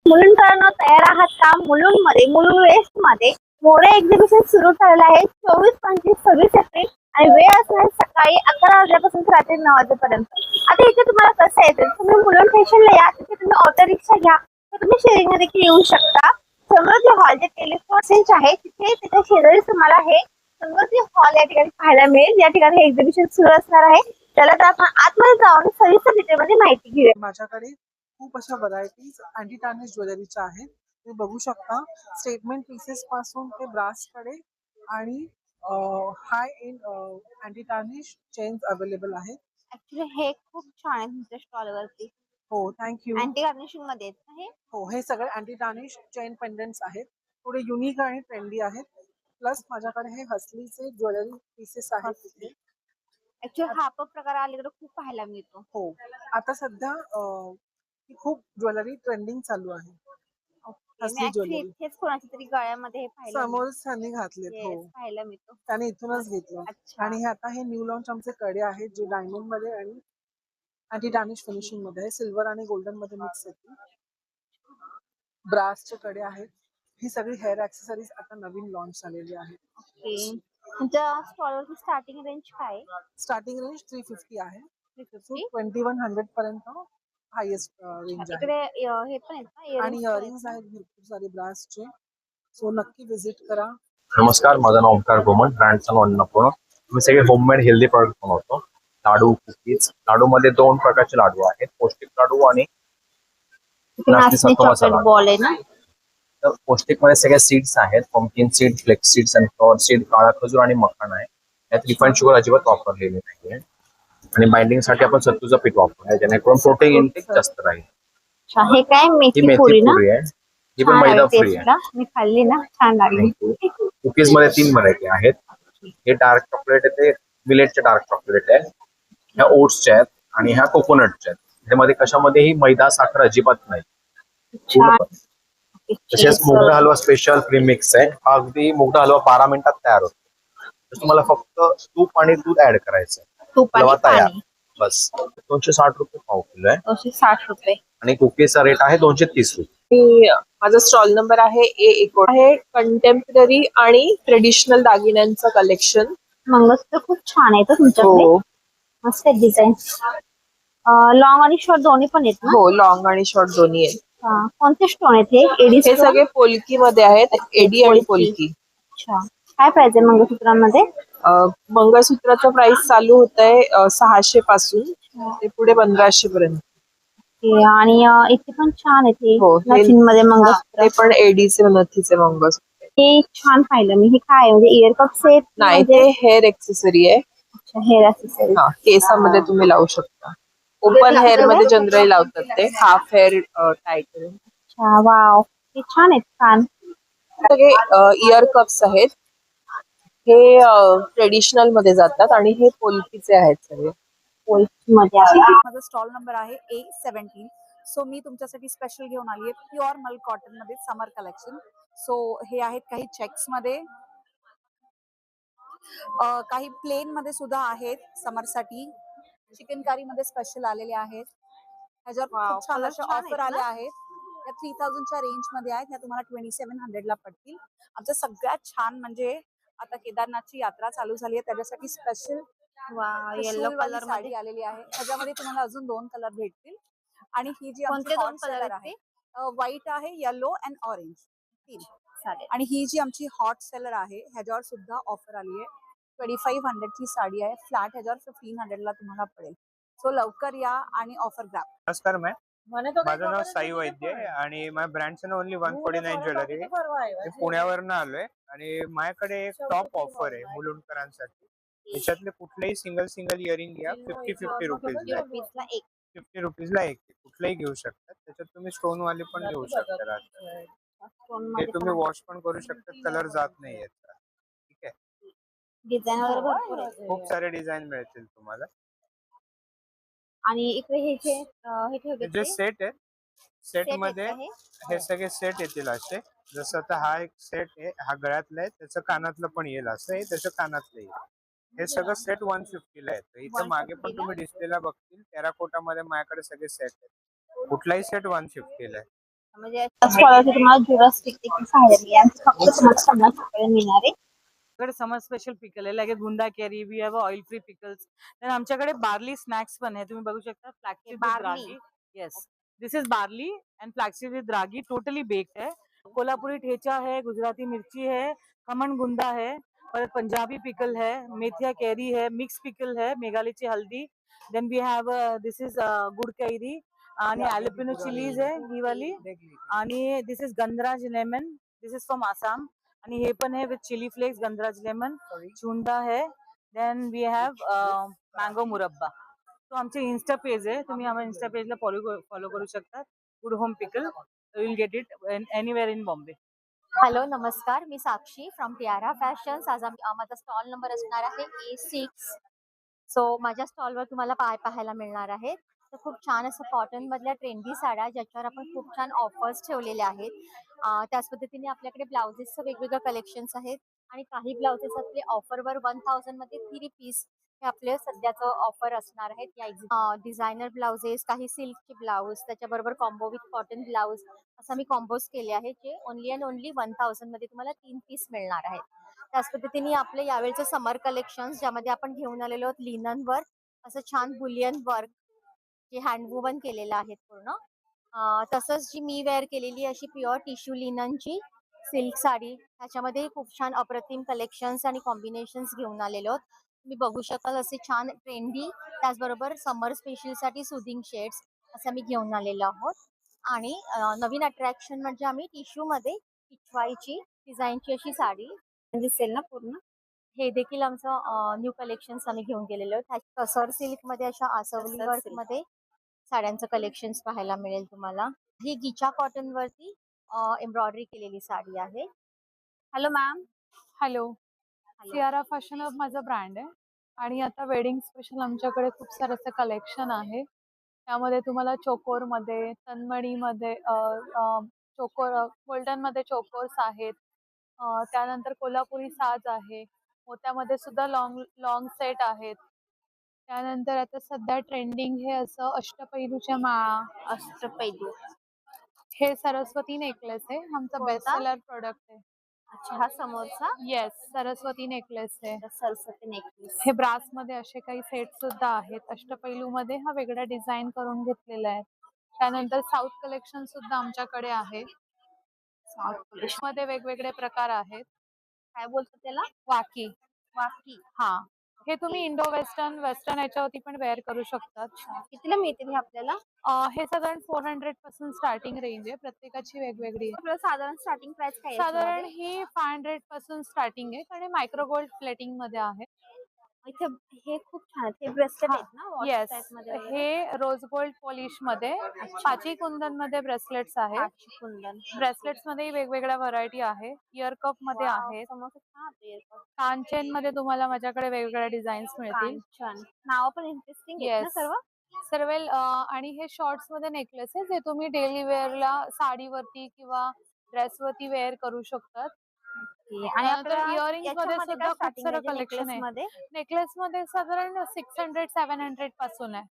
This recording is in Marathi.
मुलुंडकरांनो, तयार आहात का? मुलुंड वेस्ट मध्ये मोरे एक्झिबिशन सुरू झालेलं आहे. 24, 25, 26 एप्रिल आणि वेळ असणार सकाळी 11 वाजल्यापासून रात्री 9 वाजेपर्यंत. आता इथे तुम्हाला कसं यायचं? तुम्ही मुलुंड फॅशनला या, तिथे तुम्ही ऑटो रिक्षा घ्या, तर तुम्ही शेअरिंग मध्ये देखील येऊ शकता. समृद्धी हॉल जे टेलिफोन आहे तिथे त्याच्या शेजारी तुम्हाला हे समृद्धी हॉल या ठिकाणी पाहायला मिळेल. या ठिकाणी हे एक्झिबिशन सुरू असणार आहे. त्याला तर आपण आतमध्ये जाऊन सविस्तर डिटेलमध्ये माहिती घेऊया. माझ्याकडे खूप अशा व्हरायटीज अँटी टार्निश ज्वेलरीच्या आहेत. तुम्ही बघू शकता, स्टेटमेंट पीसेस पासून ते ब्रास कडे आणि high and anti tarnish chains available आहेत. ऍक्च्युली हे खूप छान आहे तुमच्या स्टॉल वरती. हो, थँक्यू. अँटी गार्निशिंग मध्ये आहे. हो, हे सगळे अँटी टार्निश चेन पेंडंट्स आहेत. थोडे युनिक आणि ट्रेंडी आहेत. प्लस माझ्याकडे हे हसलीचे ज्वेलरी पीसेस आहेत तिथे. ऍक्च्युली हा पण प्रकार अलीकडे खूप पाहायला मिळतो. हो, आता सध्या खूप ज्वेलरी ट्रेंडिंग चालू आहे. मी ऍक्च्युली इथेच कोणाच्या तरी गळ्यामध्ये हे पाहिलं. समोरच त्यांनी घातलेत. हो, पाहायला मिळतो. त्याने इथूनच घेतलं. आणि हे आता हे न्यू लॉन्च आमचे कडे आहेत जे डायमंड मध्ये आणि अँटी टार्निश फिनिशिंग मध्ये आहे. सिल्वर आणि गोल्डन मध्ये मिक्स येते. ब्रासचे कडे आहेत. ही सगळी हेअर ऍक्सेसरीज आता नवीन लॉन्च झालेली आहेत. ओके, तुमच्या स्टॉलवरची स्टार्टिंग रेंज काय? स्टार्टिंग रेंज 350 आहे. 350 2100 पर्यंत हायेस्ट रेंज आहे. इकडे हे पण आहेत ना, आणि इयरिंग्स आहेत भरपूर सारे ब्रासचे. सो नक्की विजिट करा. नमस्कार, माझं नाव ओमकार गोमन, ब्रँडचं अन्नपूर्ण. मी सगळे होममेड हेल्दी प्रोडक्ट बनवतो. लाडू, कुकीज. लाडू मध्ये 2 प्रकारचे लाडू आहेत, पौष्टिक लाडू आणि नाचणी चॉकलेट बॉल आहे ना. तर पौष्टिक मध्ये सगळे सीड्स आहेत, pumpkin seed, flax seeds, sunflower seed, काळा खजूर आणि मखाना आहे. यात रिफाइंड शुगर अजिबात वापरलेली नाहीये. आणि बाइंडिंग साठी आपण सत्तूचं पीठ वापरलंय, जेणेकरून प्रोटीन इंटेक जास्त राहील. हे काय मेथी पुरी ना? आहे, ही पण मैदा फ्री आहे. मी खाल्ली ना, छान लागली. कुकीज मध्ये 3 व्हरायटी आहेत. हे डार्क चॉकलेट आहे, ते मिलेटचे डार्क चॉकलेट आहे. ह्या ओट्सच्या आहेत आणि ह्या कोकोनटच्या आहेत. त्यामध्ये कशामध्येही मैदा साखर अजिबात नाही. तसेच मुगडा हलवा स्पेशल प्रीमिक्स आहे. हा अगदी मुगडा हलवा 12 मिनिटात तयार होतो. तर तुम्हाला फक्त तूप आणि दूध ऍड करायचं, हलवा तयार. बस 260 रुपये पाव किलो आहे. 260 रुपये. आणि कुकीजचा रेट आहे 230 रुपये. माझा स्टॉल नंबर आहे A1 आहे. कंटेम्पररी आणि ट्रेडिशनल दागिन्यांचं कलेक्शन. मंगळसूत्र खूप छान आहे तुमच्याकडे. मस्त डिझाईन. लॉंग आणि शॉर्ट दोन्ही पण आहेत ना? हो, लॉंग आणि शॉर्ट दोन्ही आहेत. कोणते स्टोन आहेत हे? एडी हे सगळे पोलकी मध्ये आहेत, एडी आणि पोलकी. अच्छा, काय प्राइस आहे मंगळसूत्रांमध्ये? मंगळसूत्राचं प्राइस चालू होत आहे 600 पासून ते पुढे 1500 पर्यंत. आणि इथे पण छान आहेत हे. हो, मध्ये मंगळसूत्र. ते पण एडीचे नथीचे मंगळसूत्र. हे छान पाहिलं मी. हे काय म्हणजे इयर कप सेट? नाही, ते हेअर एक्सेसरी आहे. अच्छा, हेअर एक्सेसरी. हा, केसामध्ये तुम्ही लावू शकता. ओपन हेअर मध्ये जनरली लावतात ते, हाफ हेअर टाय करून. अच्छा, वाव, हे छान आहेत. छान सगळे इयर कप्स आहेत. हे ट्रेडिशनल मध्ये जातात आणि हे पोलकीचे आहेत सगळे. मध्ये माझा स्टॉल नंबर आहे A17. सो मी तुमच्यासाठी स्पेशल घेऊन आली आहे प्युअर मल कॉटन मध्ये समर कलेक्शन. सो हे आहेत काही चेक्स मध्ये, काही प्लेन मध्ये सुद्धा आहेत समर साठी. चिकनकारी मध्ये स्पेशल आलेले आहेत. ह्याच्यावर खूप छान अशा ऑफर आल्या आहेत. या 3000च्या रेंज मध्ये आहेत. ह्या तुम्हाला 2700 ला पडतील. आमचं सगळ्यात छान म्हणजे आता केदारनाथची यात्रा चालू झाली आहे, त्याच्यासाठी स्पेशल येलो कलर साडी आलेली आहे. त्याच्यामध्ये तुम्हाला अजून 2 कलर भेटतील. आणि ही जी आमची कोणते 2 हॉट कलर सेलर आहे, व्हाईट आहे, येलो अँड ऑरेंज, 3. चालेल. आणि ही जी आमची हॉट सेलर आहे ह्याच्यावर सुद्धा ऑफर आली आहे. 2500 ची साडी आहे. फ्लॅट ह्याच्यावर 1500 ला तुम्हाला पडेल. सो लवकर या आणि ऑफर ग्रॅब. नमस्कार मॅम, माझं नाव साई वैद्य आहे आणि माझ्या ब्रँडचं नाव ओनली 149 ज्वेलरी आहे. मी पुण्यावरनं आलोय आणि माझ्याकडे एक टॉप ऑफर आहे मुलुंडकरांसाठी. त्याच्यातले कुठलेही सिंगल इयरिंग घ्या, 50 रुपीजला 50 रुपीजला एक कुठलंही घेऊ शकतात. त्याच्यात तुम्ही स्टोन वाले पण घेऊ शकता. ते तुम्ही वॉश पण करू शकता, कलर जात नाही याचा. ठीक आहे, डिझाईन वगैरे भरपूर आहे. खूप सारे डिझाईन मिळतील तुम्हाला. आणि इकडे हे जे सेट आहे, सेट मध्ये हे सगळे सेट येतील असे. जसं आता हा एक सेट आहे, हा गळ्यातला आहे, त्याचं कानातलं पण येईल असं आहे, त्याचं कानातलं येईल. हे सगळं सेट 150 ला येतं. इथं मागे पण तुम्ही डिस्प्लेला बघतील टेराकोटा मध्ये माझ्याकडे सगळे सेट आहेत. कुठलाही सेट 150 ला आहे. म्हणजे स्टॉलवरती तुम्हाला जुरास्टिक देखील पाहायला मिळेल आणि फक्त तुम्हाला 50 रुपयाला मिळणार आहे. आमच्याकडे समर स्पेशल पिकल आहे लाईक गुंदा कॅरी we have oil free pickles. Then आमच्याकडे बार्ली स्नॅक्स पण आहे, तुम्ही बघू शकता. Flaxseed with barley. Ragi. Yes, this is barley and flaxseed with ragi, totally baked है. कोल्हापुरी ठेचा है, गुजराती मिर्ची है, खमन गुंदा है, और पंजाबी पिकल है, मेथिया कैरी है, मिक्स पिकल है, मेघालयची हल्दी. Then we have this is गुड कैरी आणि ॲलोपिनो चिलीज आहे ही वाली. आणि this is Gandharaj lemon, this is from Assam. आणि हे पण आहे with chilli flakes, Gandharaj lemon, chunda है. देन वी हॅव मँगो मुरब्बा. तो आमचे इन्स्टा पेज आहे, तुम्ही आम्हाला इन्स्टा पेजला फॉलो करू शकता. Good home pickle, will get it anywhere in Bombay. Hello नमस्कार, मी साक्षी फ्रॉम टियारा फॅशन्स. आज माझा स्टॉल नंबर असणार आहे A6. सो माझ्या स्टॉलवर तुम्हाला पाहायला मिळणार आहे तर खूप छान असं कॉटन मधल्या ट्रेंडी साड्या, ज्याच्यावर आपण खूप छान ऑफर्स ठेवलेले आहेत. त्याच पद्धतीने आपल्याकडे ब्लाउजेसचं वेगवेगळं कलेक्शन्स आहेत आणि काही ब्लाउजेस आपले ऑफरवर 1000 मध्ये 3 पीस हे आपले सध्याचं ऑफर असणार आहेत. या डिझायनर ब्लाउजेस, काही सिल्कचे ब्लाउज, त्याच्याबरोबर कॉम्बो विथ कॉटन ब्लाउज असं मी कॉम्बोज केले आहेत, जे ओनली अँड ओनली 1000 मध्ये तुम्हाला 3 पीस मिळणार आहेत. त्याच पद्धतीने आपले यावेळेचे समर कलेक्शन्स, ज्यामध्ये आपण घेऊन आलेलो आहोत लिननवर असं छान बुलियन वर्क, जे हँडवुवन केलेलं आहे पूर्ण. तसंच जी मी वेअर केलेली अशी प्युअर टिश्यू लिननची सिल्क साडी, त्याच्यामध्ये खूप छान अप्रतिम कलेक्शन्स आणि कॉम्बिनेशन्स घेऊन आलेलो आहोत. तुम्ही बघू शकाल असे छान ट्रेंडी, त्याचबरोबर समर स्पेशलसाठी सुदिंग शेड्स असं मी घेऊन आलेलो आहोत. आणि नवीन अट्रॅक्शन म्हणजे आम्ही टिश्यूमध्ये पिछवाईची डिझाईनची अशी साडी दिसेल ना पूर्ण, हे देखील आमचं न्यू कलेक्शन्स आम्ही घेऊन गेलेलो आहोत. कसर सिल्क मध्ये अशा आसवली वर्क मध्ये साड्यांचं कलेक्शन्स पाहायला मिळेल तुम्हाला. ही गिचा कॉटन वरती एम्ब्रॉयडरी केलेली साडी आहे. Hello ma'am. Hello, Siyara fashion hub माझा ब्रँड आहे आणि आता वेडिंग स्पेशल आमच्याकडे खूप सारं असं कलेक्शन आहे. त्यामध्ये तुम्हाला चोकोरमध्ये, तन्मणीमध्ये, चोकोर गोल्डनमध्ये चोकोर्स आहेत. त्यानंतर कोल्हापुरी साज आहे, मोत्यामध्ये सुद्धा लॉंग लॉंग सेट आहेत. त्यानंतर आता सध्या ट्रेंडिंग हे असं अष्टपैलूच्या माळा, अष्टपैलू. हे सरस्वती नेकलेस आहे, आमचा कोणता? बेस्ट सेलर प्रोडक्ट आहे. अच्छा, हा समोरचा येस, सरस्वती नेकलेस आहे. सरस्वती नेकलेस. हे ब्रास मध्ये असे काही सेट सुद्धा आहेत. अष्टपैलू मध्ये हा वेगळा डिझाईन करून घेतलेला आहे. त्यानंतर साऊथ कलेक्शन सुद्धा आमच्याकडे आहे. साऊथ कलेक्शन मध्ये वेगवेगळे प्रकार आहेत. काय बोलतो त्याला? वाकी, वाकी. हा, हे तुम्ही इंडो वेस्टर्न वेस्टर्न याच्यावरती पण वेअर करू शकतात. कितीला मिळतील हे आपल्याला? हे साधारण 400 पासून स्टार्टिंग रेंज आहे, प्रत्येकाची वेगवेगळी आहे. आपल्याला साधारण स्टार्टिंग प्राइस काय आहे साधारण याच्यामध्ये? ही 500 पासून स्टार्टिंग आहे आणि मायक्रो गोल्ड प्लेटिंग मध्ये आहे. इथे हे खूप छान आहेत. हे ब्रेसलेट हा, आहेत ना, वॉच येस, टाइप मध्ये वगैरे? हे रोज गोल्ड पॉलिश मध्ये, पाची कुंदन मध्ये ब्रेसलेट्स आहेत. काची कुंदन. ब्रेसलेट्स मध्ये वेगवेगळ्या व्हरायटी आहे. इयर कप मध्ये वाव, आहेत. समोरचं छान आहे earphone. कानचेन मध्ये तुम्हाला माझ्याकडे वेगवेगळ्या डिझाईन्स मिळतील. कांचन. नाव पण इंटरेस्टिंग आहेत ना येस, सर्व? सर्व. आणि हे शॉर्ट्स मध्ये नेकलेस आहे, जे तुम्ही डेली वेअरला साडीवरती किंवा ड्रेसवरती वेअर करू शकतात. आणि आपल्याला इयरिंग्स मध्ये याच्यामध्ये सुद्धा काय खूप स्टार्टिंग सारं आहे कलेक्शन नेकलेस आहे. मध्ये? नेकलेस मध्ये साधारण 600-700 पासून आहे.